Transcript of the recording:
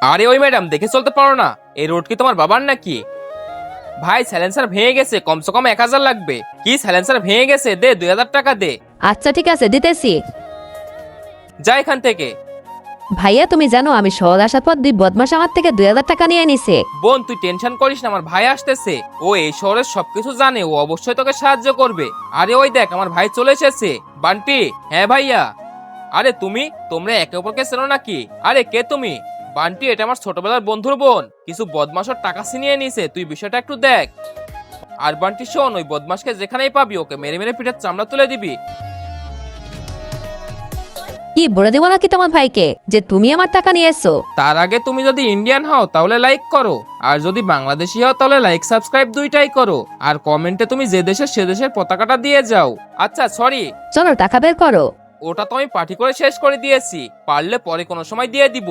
আরে ওই ম্যাডাম, দেখে চলতে পারো না? এই রোড কি তোমার বাবার নাকি? ভাই সাইলেন্সার ভেঙে গেছে, কমসে কম 1000 লাগবে। কি সাইলেন্সার ভেঙে গেছে? দে 2000 টাকা দে। আচ্ছা ঠিক আছে, দিতেছি। যা এখান থেকে। ভাইয়া তুমি জানো আমি শহর আসার পর দুই বদমাস আমার থেকে 2000 টাকা নিয়ে নিছে। বোন তুই টেনশন করিস না, আমার ভাই আসতেছে। ও এই শহরের সবকিছু জানে, ও অবশ্যই তোকে সাহায্য করবে। আরে ওই দেখ, আমার ভাই চলে এসেছে। বান্টি। হ্যাঁ ভাইয়া। আরে তোমরা একে অপরকে চেনো নাকি? আরে কে তুমি? বান্টি, এটা আমার ছোটবেলার বন্ধুর বোন। কিছু বদমাশর টাকা ছিনিয়ে নিছে, তুই বিষয়টা একটু দেখ। আর বান্টি শোন, ওই বদমাশকে যেখানেই পাবি ওকে মেরে মেরে পিঠের চামড়া তুলে দিবি। কি বলে দেবো নাকি তোমার ভাইকে যে তুমি আমার টাকা নিয়েছো? তার আগে তুমি যদি ইন্ডিয়ান হও তাহলে লাইক করো, আর যদি বাংলাদেশি হও তাহলে লাইক সাবস্ক্রাইব দুইটাই করো, আর কমেন্টে তুমি যে দেশের সে দেশের পতাকাটা দিয়ে যাও। আচ্ছা সরি, চলো টাকা বের করো। ওটা তো আমি পার্টি করে শেষ করে দিয়েছি, পারলে পরে কোনো সময় দিয়ে দিব।